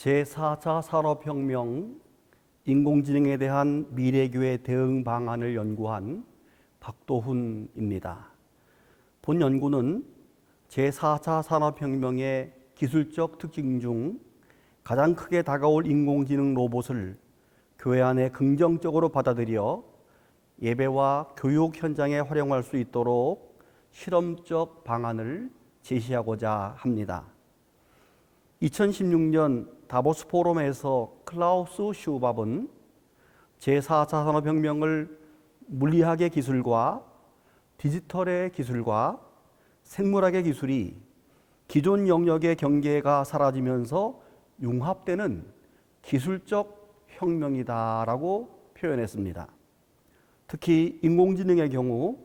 제4차 산업혁명 인공지능에 대한 미래교회 대응 방안을 연구한 박도훈입니다. 본 연구는 제4차 산업혁명의 기술적 특징 중 가장 크게 다가올 인공지능 로봇을 교회 안에 긍정적으로 받아들여 예배와 교육 현장에 활용할 수 있도록 실험적 방안을 제시하고자 합니다. 2016년 다보스 포럼에서 클라우스 슈밥은 제4차 산업혁명을 물리학의 기술과 디지털의 기술과 생물학의 기술이 기존 영역의 경계가 사라지면서 융합되는 기술적 혁명이다라고 표현했습니다. 특히 인공지능의 경우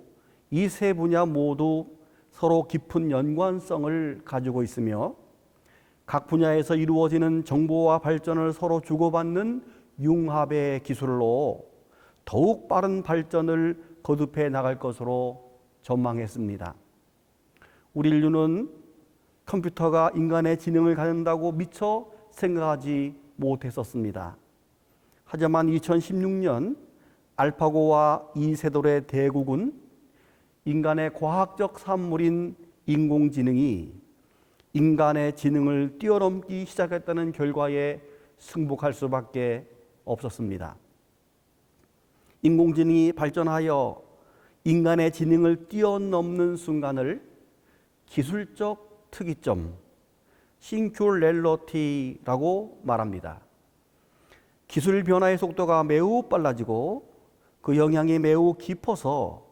이 세 분야 모두 서로 깊은 연관성을 가지고 있으며 각 분야에서 이루어지는 정보와 발전을 서로 주고받는 융합의 기술로 더욱 빠른 발전을 거듭해 나갈 것으로 전망했습니다. 우리 인류는 컴퓨터가 인간의 지능을 갖는다고 미처 생각하지 못했었습니다. 하지만 2016년 알파고와 이세돌의 대국은 인간의 과학적 산물인 인공지능이 인간의 지능을 뛰어넘기 시작했다는 결과에 승복할 수밖에 없었습니다. 인공지능이 발전하여 인간의 지능을 뛰어넘는 순간을 기술적 특이점, 싱귤렐러티라고 말합니다. 기술 변화의 속도가 매우 빨라지고 그 영향이 매우 깊어서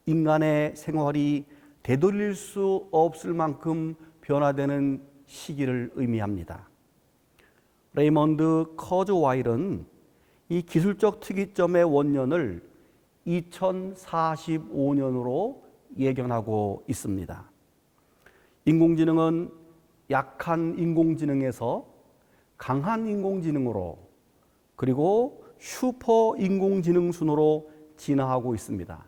인간의 생활이 되돌릴 수 없을 만큼 변화되는 시기를 의미합니다. 레이먼드 커즈와일은 이 기술적 특이점의 원년을 2045년으로 예견하고 있습니다. 인공지능은 약한 인공지능에서 강한 인공지능으로 그리고 슈퍼 인공지능 순으로 진화하고 있습니다.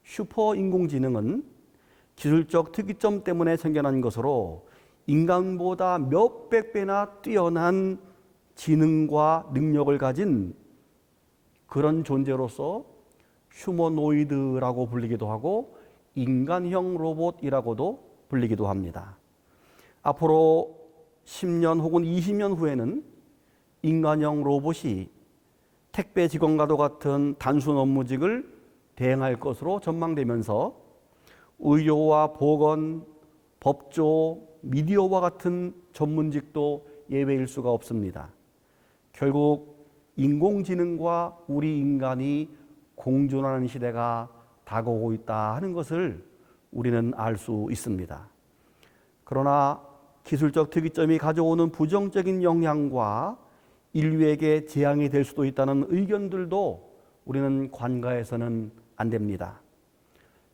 슈퍼 인공지능은 기술적 특이점 때문에 생겨난 것으로 인간보다 몇백 배나 뛰어난 지능과 능력을 가진 그런 존재로서 휴머노이드라고 불리기도 하고 인간형 로봇이라고도 불리기도 합니다. 앞으로 10년 혹은 20년 후에는 인간형 로봇이 택배 직원과도 같은 단순 업무직을 대행할 것으로 전망되면서 의료와 보건, 법조, 미디어와 같은 전문직도 예외일 수가 없습니다. 결국 인공지능과 우리 인간이 공존하는 시대가 다가오고 있다 하는 것을 우리는 알 수 있습니다. 그러나 기술적 특이점이 가져오는 부정적인 영향과 인류에게 재앙이 될 수도 있다는 의견들도 우리는 관가해서는 안 됩니다.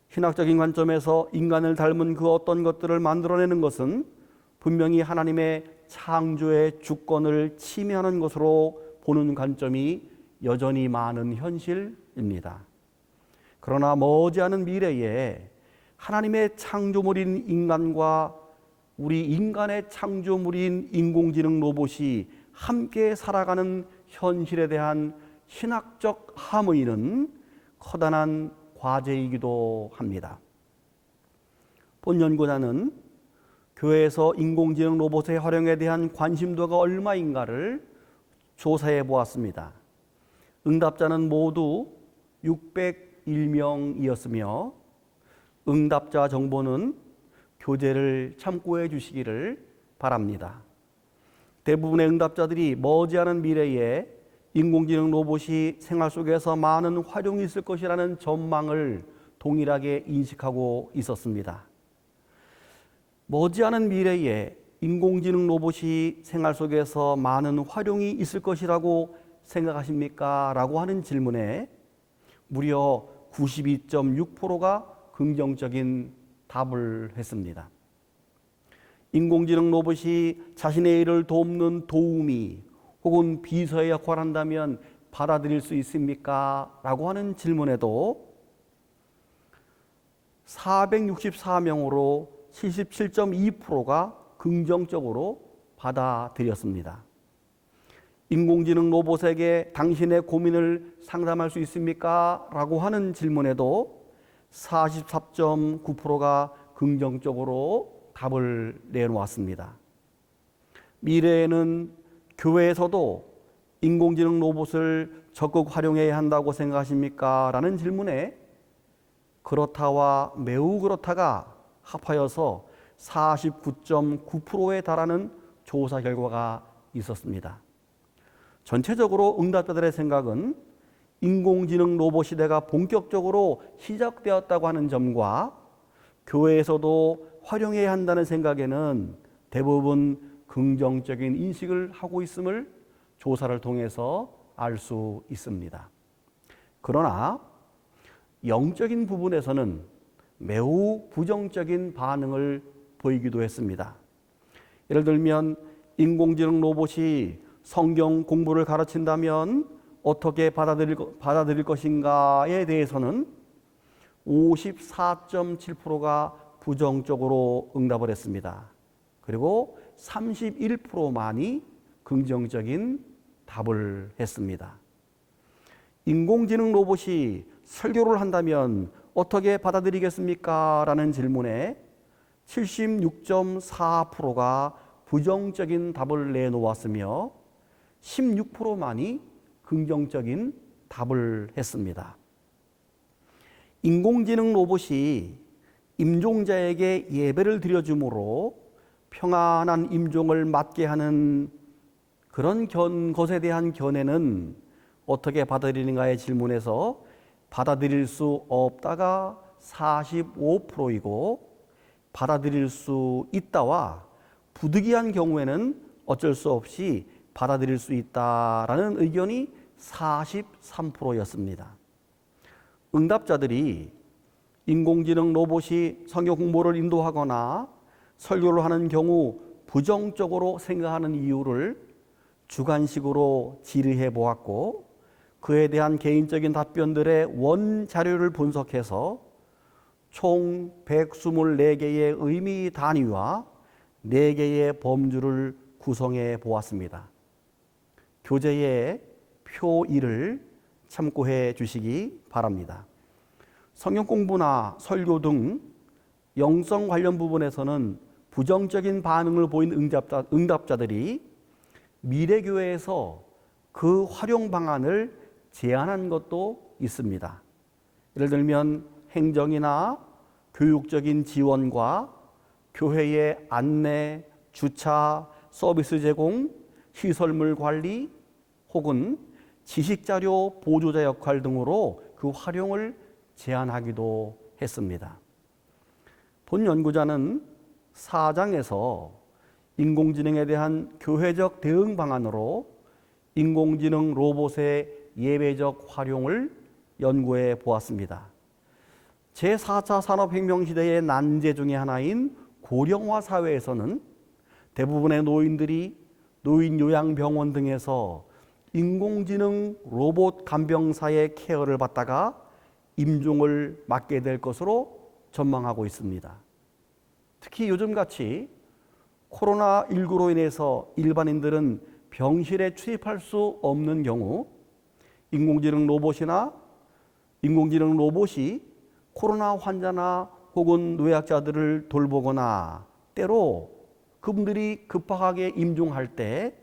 신학적인 관점에서 인간을 닮은 그 어떤 것들을 만들어내는 것은 분명히 하나님의 창조의 주권을 침해하는 것으로 보는 관점이 여전히 많은 현실입니다. 그러나 머지않은 미래에 하나님의 창조물인 인간과 우리 인간의 창조물인 인공지능 로봇이 함께 살아가는 현실에 대한 신학적 함의는 커다란 과제이기도 합니다. 본 연구자는 교회에서 인공지능 로봇의 활용에 대한 관심도가 얼마인가를 조사해 보았습니다. 응답자는 모두 601명이었으며 응답자 정보는 교재를 참고해 주시기를 바랍니다. 대부분의 응답자들이 머지않은 미래에 인공지능 로봇이 생활 속에서 많은 활용이 있을 것이라는 전망을 동일하게 인식하고 있었습니다. 머지않은 미래에 인공지능 로봇이 생활 속에서 많은 활용이 있을 것이라고 생각하십니까? 라고 하는 질문에 무려 92.6%가 긍정적인 답을 했습니다. 인공지능 로봇이 자신의 일을 돕는 도우미 혹은 비서의 역할을 한다면 받아들일 수 있습니까? 라고 하는 질문에도 464명으로 77.2%가 긍정적으로 받아들였습니다. 인공지능 로봇에게 당신의 고민을 상담할 수 있습니까? 라고 하는 질문에도 44.9%가 긍정적으로 답을 내놓았습니다. 미래에는 교회에서도 인공지능 로봇을 적극 활용해야 한다고 생각하십니까? 라는 질문에 그렇다와 매우 그렇다가 합하여서 49.9%에 달하는 조사 결과가 있었습니다. 전체적으로 응답자들의 생각은 인공지능 로봇 시대가 본격적으로 시작되었다고 하는 점과 교회에서도 활용해야 한다는 생각에는 대부분 긍정적인 인식을 하고 있음을 조사를 통해서 알 수 있습니다. 그러나 영적인 부분에서는 매우 부정적인 반응을 보이기도 했습니다. 예를 들면 인공지능 로봇이 성경 공부를 가르친다면 어떻게 받아들일 것인가에 대해서는 54.7%가 부정적으로 응답을 했습니다. 그리고 31%만이 긍정적인 답을 했습니다. 인공지능 로봇이 설교를 한다면 어떻게 받아들이겠습니까? 라는 질문에 76.4%가 부정적인 답을 내놓았으며 16%만이 긍정적인 답을 했습니다. 인공지능 로봇이 임종자에게 예배를 드려주므로 평안한 임종을 맞게 하는 그런 것에 대한 견해는 어떻게 받아들이는가의 질문에서 받아들일 수 없다가 45%이고 받아들일 수 있다와 부득이한 경우에는 어쩔 수 없이 받아들일 수 있다라는 의견이 43%였습니다. 응답자들이 인공지능 로봇이 성경 공부를 인도하거나 설교를 하는 경우 부정적으로 생각하는 이유를 주관식으로 질의해 보았고 그에 대한 개인적인 답변들의 원자료를 분석해서 총 124개의 의미 단위와 4개의 범주를 구성해 보았습니다. 교재의 표 1을 참고해 주시기 바랍니다. 성경 공부나 설교 등 영성 관련 부분에서는 부정적인 반응을 보인 응답자들이 미래교회에서 그 활용 방안을 제안한 것도 있습니다. 예를 들면 행정이나 교육적인 지원과 교회의 안내, 주차, 서비스 제공, 시설물 관리 혹은 지식자료 보조자 역할 등으로 그 활용을 제안하기도 했습니다. 본 연구자는 4장에서 인공지능에 대한 교회적 대응 방안으로 인공지능 로봇의 예배적 활용을 연구해 보았습니다. 제4차 산업혁명 시대의 난제 중의 하나인 고령화 사회에서는 대부분의 노인들이 노인 요양병원 등에서 인공지능 로봇 간병사의 케어를 받다가 임종을 맞게 될 것으로 전망하고 있습니다. 특히 요즘같이 코로나19로 인해서 일반인들은 병실에 출입할 수 없는 경우 인공지능 로봇이 코로나 환자나 혹은 노약자들을 돌보거나 때로 그분들이 급하게 임종할 때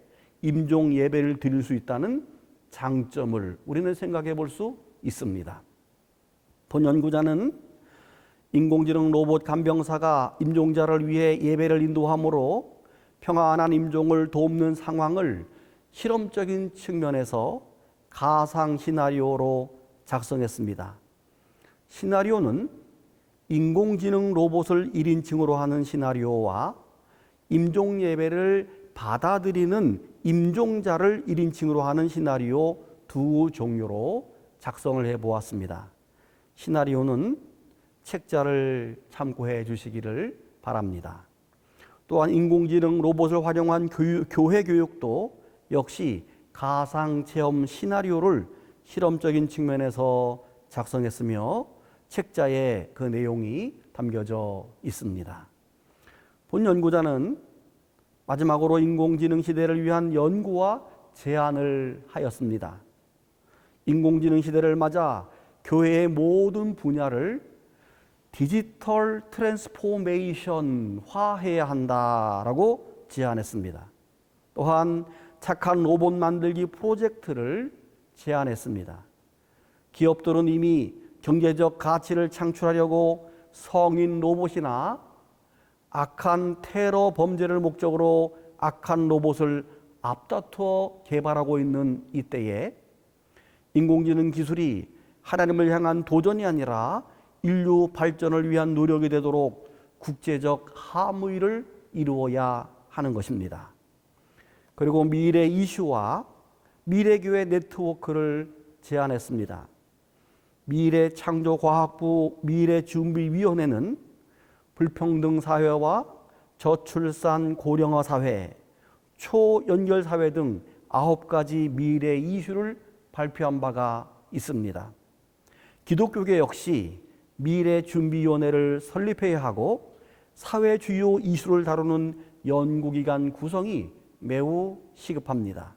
임종 예배를 드릴 수 있다는 장점을 우리는 생각해 볼 수 있습니다. 본 연구자는 인공지능 로봇 간병사가 임종자를 위해 예배를 인도함으로 평안한 임종을 돕는 상황을 실험적인 측면에서 가상 시나리오로 작성했습니다. 시나리오는 인공지능 로봇을 1인칭으로 하는 시나리오와 임종 예배를 받아들이는 임종자를 1인칭으로 하는 시나리오 두 종류로 작성을 해보았습니다. 시나리오는 책자를 참고해 주시기를 바랍니다. 또한 인공지능 로봇을 활용한 교회 교육도 역시 가상체험 시나리오를 실험적인 측면에서 작성했으며 책자에 그 내용이 담겨져 있습니다. 본 연구자는 마지막으로 인공지능 시대를 위한 연구와 제안을 하였습니다. 인공지능 시대를 맞아 교회의 모든 분야를 디지털 트랜스포메이션화해야 한다라고 제안했습니다. 또한 착한 로봇 만들기 프로젝트를 제안했습니다. 기업들은 이미 경제적 가치를 창출하려고 성인 로봇이나 악한 테러 범죄를 목적으로 악한 로봇을 앞다투어 개발하고 있는 이때에 인공지능 기술이 하나님을 향한 도전이 아니라 인류 발전을 위한 노력이 되도록 국제적 함의를 이루어야 하는 것입니다. 그리고 미래 이슈와 미래교회 네트워크를 제안했습니다. 미래창조과학부 미래준비위원회는 불평등 사회와 저출산 고령화 사회, 초연결 사회 등 9가지 미래 이슈를 발표한 바가 있습니다. 기독교계 역시 미래준비위원회를 설립해야 하고 사회 주요 이슈를 다루는 연구기관 구성이 매우 시급합니다.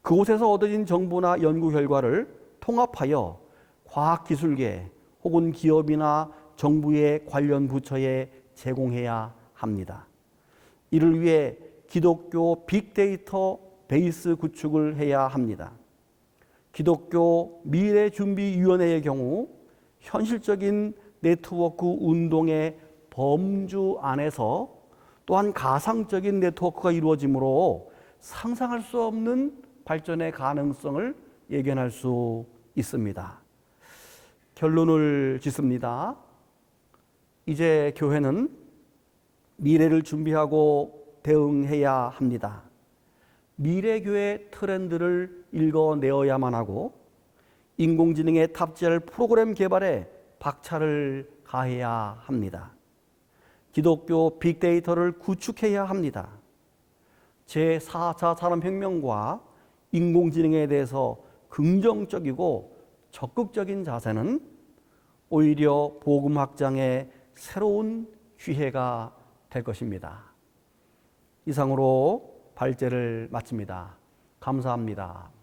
그곳에서 얻어진 정보나 연구 결과를 통합하여 과학기술계 혹은 기업이나 정부의 관련 부처에 제공해야 합니다. 이를 위해 기독교 빅데이터 베이스 구축을 해야 합니다. 기독교 미래준비위원회의 경우 현실적인 네트워크 운동의 범주 안에서 또한 가상적인 네트워크가 이루어지므로 상상할 수 없는 발전의 가능성을 예견할 수 있습니다. 결론을 짓습니다. 이제 교회는 미래를 준비하고 대응해야 합니다. 미래교회 트렌드를 읽어내어야만 하고 인공지능에 탑재할 프로그램 개발에 박차를 가해야 합니다. 기독교 빅데이터를 구축해야 합니다. 제4차 산업혁명과 인공지능에 대해서 긍정적이고 적극적인 자세는 오히려 복음 확장의 새로운 기회가 될 것입니다. 이상으로 발제를 마칩니다. 감사합니다.